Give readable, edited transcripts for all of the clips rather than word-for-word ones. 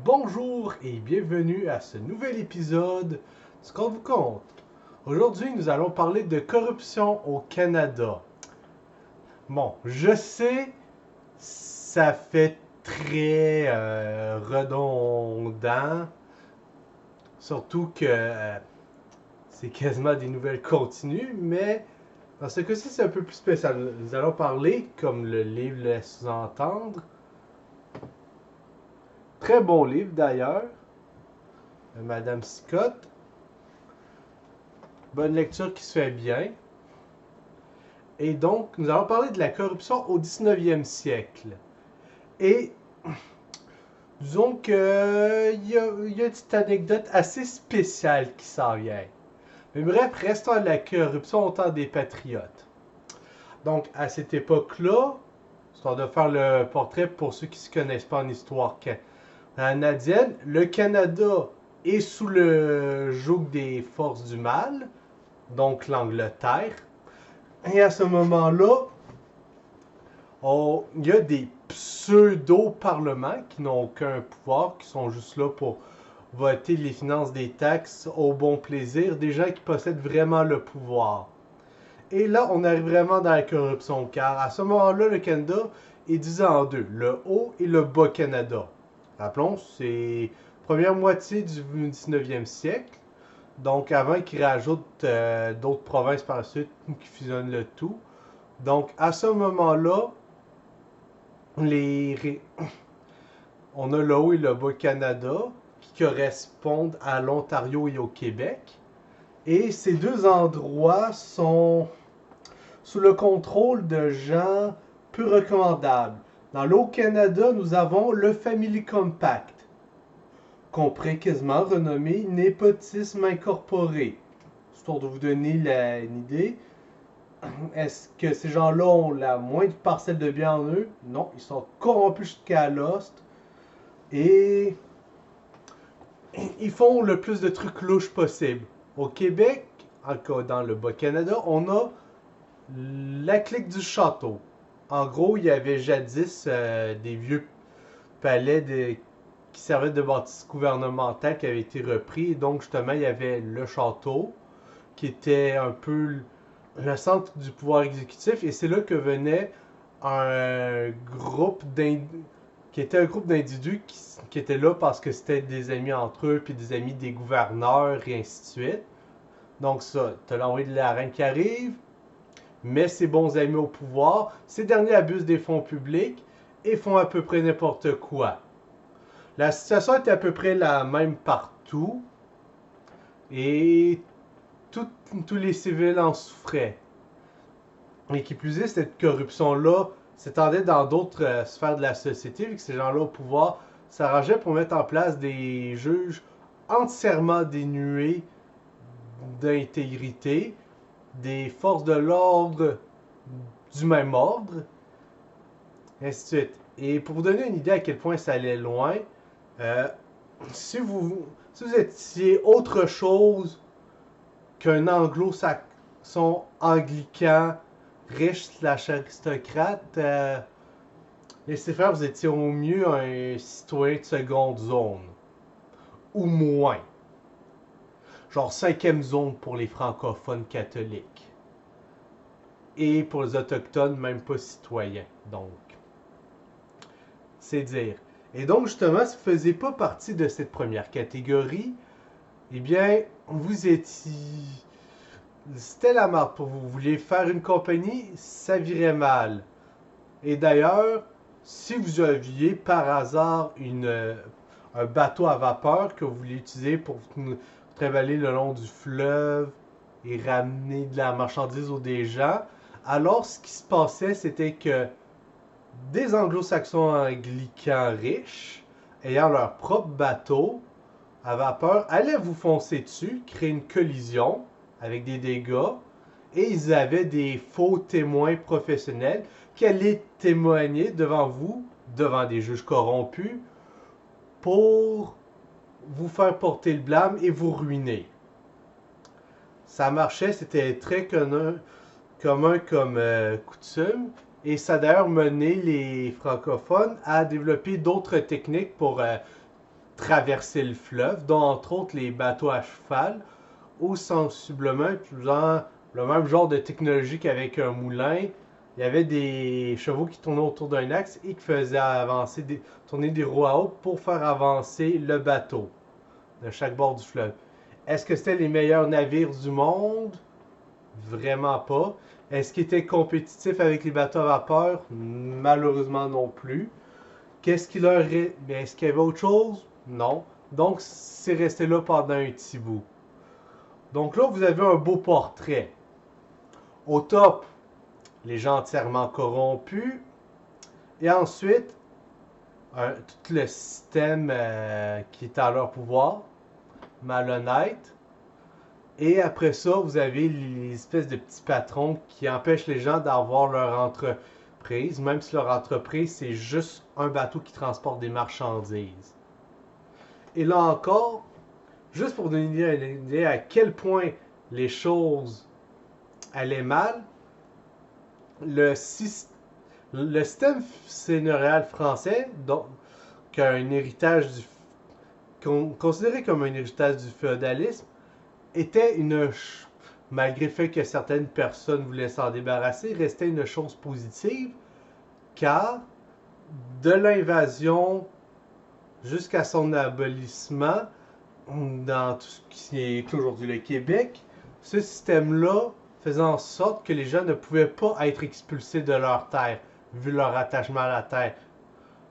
Bonjour et bienvenue à ce nouvel épisode de Ce qu'on vous conte. Aujourd'hui, nous allons parler de corruption au Canada. Bon, je sais, ça fait très redondant, surtout que c'est quasiment des nouvelles continues, mais dans ce cas-ci, c'est un peu plus spécial. Nous allons parler, comme le livre laisse sous-entendre, très bon livre d'ailleurs, de Madame Scott. Bonne lecture qui se fait bien. Et donc, nous allons parler de la corruption au 19e siècle. Et disons qu'il y a une petite anecdote assez spéciale qui s'en vient. Mais bref, restons à la corruption au temps des patriotes. Donc, à cette époque-là, histoire de faire le portrait pour ceux qui ne se connaissent pas en histoire canadienne, le Canada est sous le joug des forces du mal, donc l'Angleterre. Et à ce moment-là, il y a des pseudo-parlements qui n'ont aucun pouvoir, qui sont juste là pour voter les finances des taxes au bon plaisir, des gens qui possèdent vraiment le pouvoir. Et là, on arrive vraiment dans la corruption, car à ce moment-là, le Canada est divisé en deux, le Haut et le Bas Canada. Rappelons, c'est la première moitié du 19e siècle. Donc, avant qu'ils rajoutent d'autres provinces par la suite, qui fusionnent le tout. Donc, à ce moment-là, on a le Haut et le Bas Canada, qui correspondent à l'Ontario et au Québec. Et ces deux endroits sont sous le contrôle de gens peu recommandables. Dans le Haut-Canada, nous avons le Family Compact, qu'on pourrait quasiment renommer Népotisme incorporé. Histoire de vous donner une idée, est-ce que ces gens-là ont la moindre parcelle de bien en eux? Non, ils sont corrompus jusqu'à l'os. Et ils font le plus de trucs louches possible. Au Québec, encore dans le Bas-Canada, on a la clique du château. En gros, il y avait jadis des vieux palais qui servaient de bâtisse gouvernementale qui avaient été repris. Et donc, justement, il y avait le château qui était un peu le centre du pouvoir exécutif. Et c'est là que venait un groupe d'individus qui étaient là parce que c'était des amis entre eux, puis des amis des gouverneurs, et ainsi de suite. Donc ça, t'as l'envoyé de la reine qui arrive, met ses bons amis au pouvoir, ces derniers abusent des fonds publics et font à peu près n'importe quoi. La situation est à peu près la même partout, et tous les civils en souffraient. Et qui plus est, cette corruption-là s'étendait dans d'autres sphères de la société, vu que ces gens-là au pouvoir s'arrangeaient pour mettre en place des juges entièrement dénués d'intégrité, des forces de l'ordre du même ordre, et ainsi de suite. Et pour vous donner une idée à quel point ça allait loin, si vous étiez autre chose qu'un anglo-saxon anglican riche / aristocrate, laissez faire, vous étiez au mieux un citoyen de seconde zone. Ou moins. Genre 5e zone pour les francophones catholiques. Et pour les autochtones, même pas citoyens. Donc, c'est dire. Et donc, justement, si vous ne faisiez pas partie de cette première catégorie, eh bien, vous étiez... C'était la marque pour vous. Vous vouliez faire une compagnie, ça virait mal. Et d'ailleurs, si vous aviez par hasard un bateau à vapeur que vous vouliez utiliser pour travailler le long du fleuve et ramener de la marchandise aux des gens, alors ce qui se passait, c'était que des anglo-saxons anglicans riches, ayant leur propre bateau à vapeur, allaient vous foncer dessus, créer une collision avec des dégâts, et ils avaient des faux témoins professionnels qui allaient témoigner devant vous, devant des juges corrompus, pour vous faire porter le blâme et vous ruiner. Ça marchait, c'était très commun comme coutume, et ça a d'ailleurs mené les francophones à développer d'autres techniques pour traverser le fleuve, dont entre autres les bateaux à cheval, ou sensiblement utilisant le même genre de technologie qu'avec un moulin. Il y avait des chevaux qui tournaient autour d'un axe et qui faisaient tourner des roues à eau pour faire avancer le bateau de chaque bord du fleuve. Est-ce que c'était les meilleurs navires du monde? Vraiment pas. Est-ce qu'ils étaient compétitifs avec les bateaux à vapeur? Malheureusement non plus. Qu'est-ce qu'il leur est... Est-ce qu'il y avait autre chose? Non. Donc, c'est resté là pendant un petit bout. Donc là, vous avez un beau portrait. Au top, les gens entièrement corrompus. Et ensuite, tout le système qui est à leur pouvoir, malhonnête. Et après ça, vous avez les espèces de petits patrons qui empêchent les gens d'avoir leur entreprise, même si leur entreprise, c'est juste un bateau qui transporte des marchandises. Et là encore, juste pour donner une idée à quel point les choses allaient mal, le système seigneurial français, donc un héritage considéré comme un héritage du féodalisme, était malgré le fait que certaines personnes voulaient s'en débarrasser, restait une chose positive, car de l'invasion jusqu'à son abolissement, dans tout ce qui est aujourd'hui le Québec, ce système-là faisait en sorte que les gens ne pouvaient pas être expulsés de leur terre, vu leur attachement à la terre.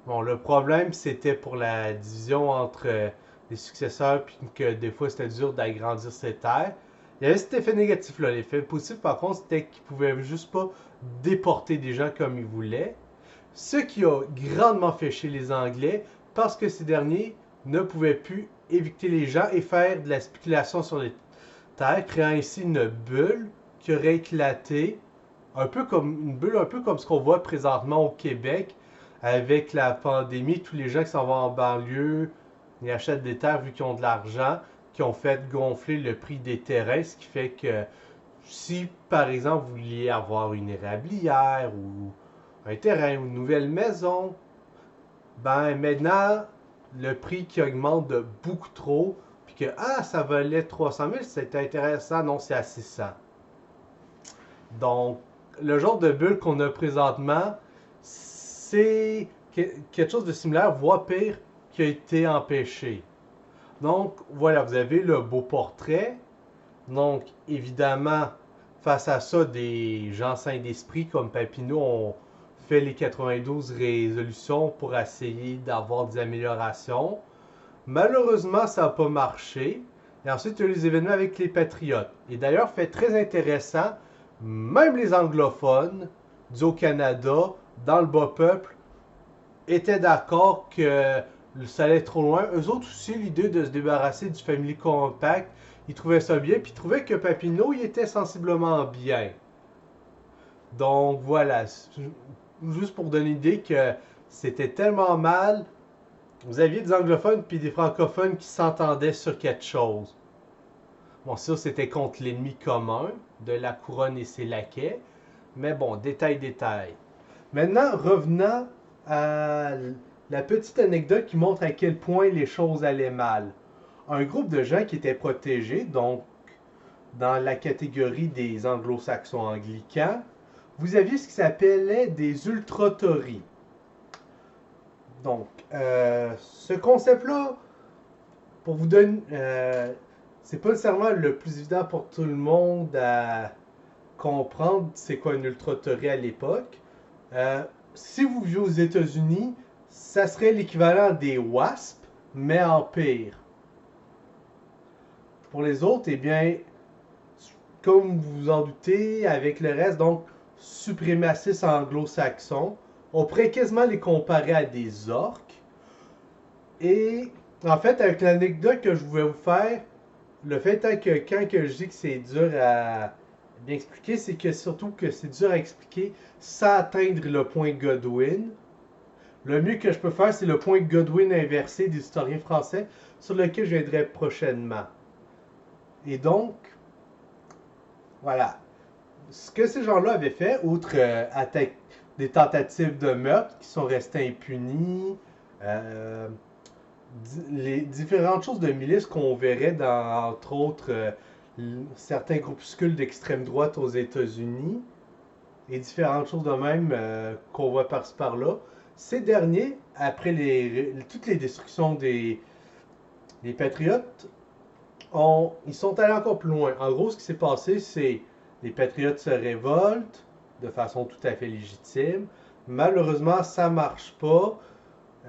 Bon, le problème, c'était pour la division entre les successeurs, puis que des fois, c'était dur d'agrandir ces terres. Il y avait cet effet négatif-là. L'effet positif, par contre, c'était qu'ils pouvaient juste pas déporter des gens comme ils voulaient. Ce qui a grandement fait chier les Anglais, parce que ces derniers ne pouvaient plus évicter les gens et faire de la spéculation sur les terres, créant ainsi une bulle qui aurait éclaté, un peu comme ce qu'on voit présentement au Québec, avec la pandémie, tous les gens qui s'en vont en banlieue, ils achètent des terres vu qu'ils ont de l'argent, qui ont fait gonfler le prix des terrains, ce qui fait que si, par exemple, vous vouliez avoir une érablière ou un terrain ou une nouvelle maison, ben maintenant, le prix qui augmente de beaucoup trop, puis que, ça valait 300 000, c'est intéressant, non, c'est à 600. Donc, le genre de bulle qu'on a présentement, c'est quelque chose de similaire, voire pire, qui a été empêché. Donc, voilà, vous avez le beau portrait. Donc, évidemment, face à ça, des gens sains d'esprit comme Papineau ont fait les 92 résolutions pour essayer d'avoir des améliorations. Malheureusement, ça n'a pas marché. Et ensuite, il y a eu les événements avec les Patriotes. Et d'ailleurs, fait très intéressant, même les anglophones du Haut-Canada, dans le bas peuple, étaient d'accord que ça allait trop loin. Eux autres aussi, l'idée de se débarrasser du Family Compact, ils trouvaient ça bien, puis ils trouvaient que Papineau, il était sensiblement bien. Donc voilà, juste pour donner l'idée que c'était tellement mal, vous aviez des anglophones puis des francophones qui s'entendaient sur quelque chose. Bon, ça, c'était contre l'ennemi commun de la couronne et ses laquais. Mais bon, détail. Maintenant, revenant à la petite anecdote qui montre à quel point les choses allaient mal. Un groupe de gens qui étaient protégés, donc dans la catégorie des anglo-saxons anglicans, vous aviez ce qui s'appelait des ultra-tories. Donc, ce concept-là, pour vous donner, c'est pas nécessairement le plus évident pour tout le monde à comprendre c'est quoi une ultra-torie à l'époque. Si vous vivez aux États-Unis, ça serait l'équivalent des WASP, mais en pire. Pour les autres, eh bien, comme vous vous en doutez, avec le reste, donc, suprémacistes anglo-saxons, on pourrait quasiment les comparer à des orques. Et, en fait, avec l'anecdote que je voulais vous faire, le fait est que quand que je dis que c'est dur à bien expliqué, c'est que surtout que c'est dur à expliquer sans atteindre le point Godwin. Le mieux que je peux faire, c'est le point Godwin inversé des historiens français, sur lequel je viendrai prochainement. Et donc, voilà. Ce que ces gens-là avaient fait, outre des tentatives de meurtre qui sont restées impunies, euh, les différentes choses de milices qu'on verrait dans, entre autres, certains groupuscules d'extrême droite aux États-Unis, et différentes choses de même qu'on voit par-ci par-là. Ces derniers, après toutes les destructions des Patriotes, ils sont allés encore plus loin. En gros, ce qui s'est passé, c'est les Patriotes se révoltent de façon tout à fait légitime. Malheureusement, ça marche pas,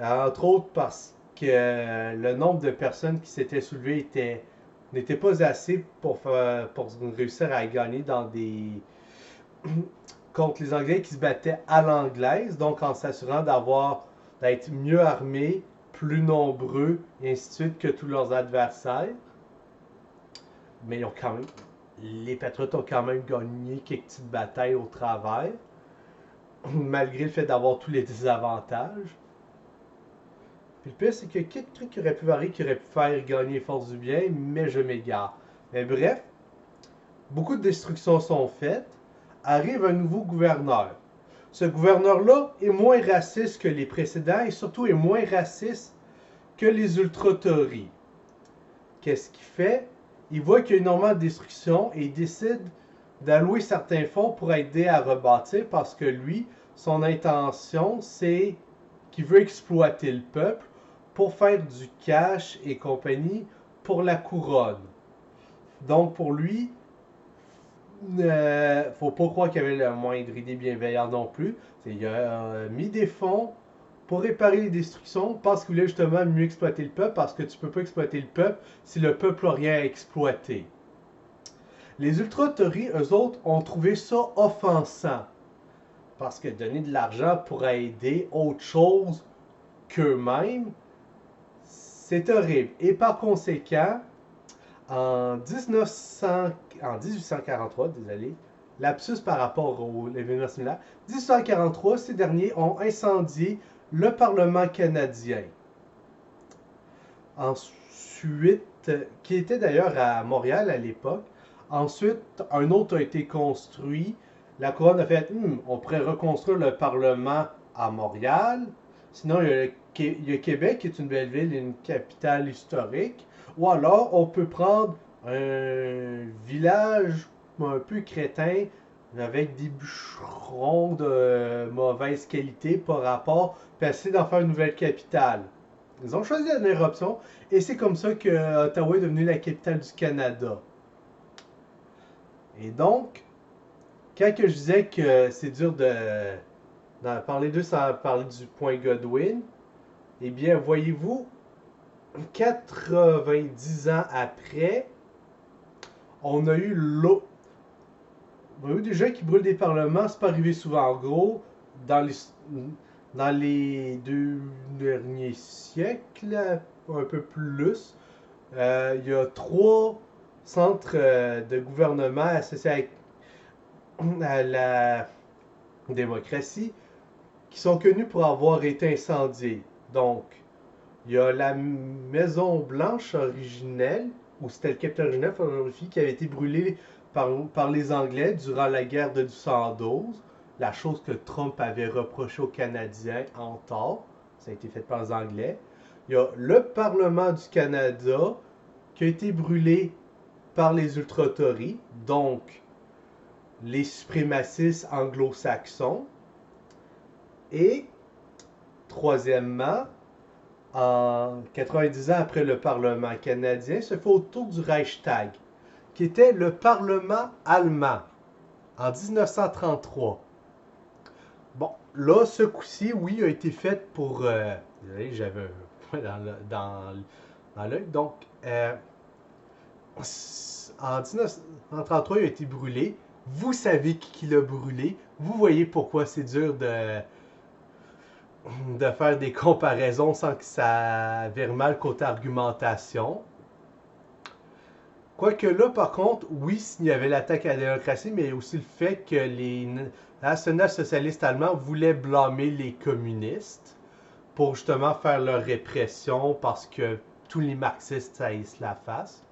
entre autres parce que le nombre de personnes qui s'étaient soulevées n'était pas assez pour réussir à gagner dans des contre les Anglais qui se battaient à l'anglaise, donc en s'assurant d'être mieux armés, plus nombreux, et ainsi de suite que tous leurs adversaires. Mais ils ont quand même, les Patriotes ont quand même gagné quelques petites batailles au travers, malgré le fait d'avoir tous les désavantages. Puis le pire, c'est qu'il y a quelques trucs qui auraient pu varier, qui auraient pu faire gagner Force du Bien, mais je m'égare. Mais bref, beaucoup de destructions sont faites. Arrive un nouveau gouverneur. Ce gouverneur-là est moins raciste que les précédents et surtout est moins raciste que les ultra-tories. Qu'est-ce qu'il fait? Il voit qu'il y a énormément de destruction et il décide d'allouer certains fonds pour aider à rebâtir parce que lui, son intention, c'est qu'il veut exploiter le peuple pour faire du cash et compagnie pour la couronne. Donc pour lui, faut pas croire qu'il y avait la moindre idée bienveillante non plus. Il a mis des fonds pour réparer les destructions parce qu'il voulait justement mieux exploiter le peuple parce que tu peux pas exploiter le peuple si le peuple n'a rien à exploiter. Les ultra-tories, eux autres, ont trouvé ça offensant parce que donner de l'argent pour aider autre chose qu'eux-mêmes, c'est horrible. Et par conséquent, en 1843, désolé, lapsus par rapport à l'événement similaire, 1843, ces derniers ont incendié le Parlement canadien. Ensuite, qui était d'ailleurs à Montréal à l'époque. Ensuite, un autre a été construit. La couronne a fait, on pourrait reconstruire le Parlement à Montréal. Sinon, il y a Québec, qui est une belle ville, une capitale historique. Ou alors, on peut prendre un village un peu crétin avec des bûcherons de mauvaise qualité par rapport, puis essayer d'en faire une nouvelle capitale. Ils ont choisi la dernière option et c'est comme ça que Ottawa est devenue la capitale du Canada. Et donc, quand que je disais que c'est dur d'en parler d'eux sans parler du point Godwin, eh bien, voyez-vous, 90 ans après, on a eu l'eau. On a eu des gens qui brûlent des parlements, c'est pas arrivé souvent. En gros, dans les 2 derniers siècles, un peu plus, il y a 3 centres de gouvernement associés à la démocratie qui sont connus pour avoir été incendiés. Donc, il y a la Maison Blanche originelle, ou c'était le capitaine originel, qui avait été brûlé par les Anglais durant la guerre de 1812. La chose que Trump avait reproché aux Canadiens en tort. Ça a été fait par les Anglais. Il y a le Parlement du Canada qui a été brûlé par les ultra-tories, donc les suprémacistes anglo-saxons. Et, troisièmement, en 90 ans après le Parlement canadien, se fait autour du Reichstag, qui était le Parlement allemand, en 1933. Bon, là, ce coup-ci, oui, a été fait pour... désolé, j'avais un point dans l'œil. Donc, en 1933, il a été brûlé. Vous savez qui l'a brûlé. Vous voyez pourquoi c'est dur de faire des comparaisons sans que ça vire mal côté argumentation. Quoique là, par contre, oui, il y avait l'attaque à la démocratie, mais aussi le fait que les national-socialistes allemands voulaient blâmer les communistes pour justement faire leur répression parce que tous les marxistes haïssent la face.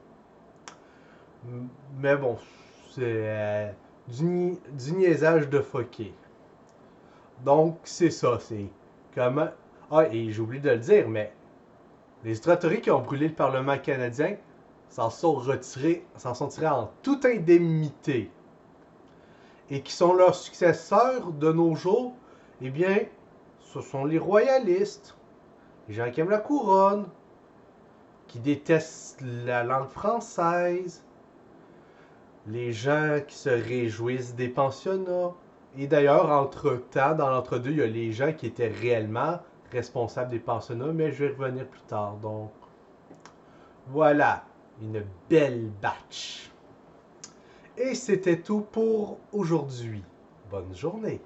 Mais bon, c'est du niaisage de Fouquet. Donc, c'est ça, c'est comment... Ah, et j'ai oublié de le dire, mais les autorités qui ont brûlé le Parlement canadien s'en sont tirés en toute indemnité. Et qui sont leurs successeurs de nos jours, eh bien, ce sont les royalistes, les gens qui aiment la couronne, qui détestent la langue française, les gens qui se réjouissent des pensionnats. Et d'ailleurs, entre-temps, dans l'entre-deux, il y a les gens qui étaient réellement responsables des pensionnats, mais je vais revenir plus tard. Donc, voilà, une belle batch. Et c'était tout pour aujourd'hui. Bonne journée.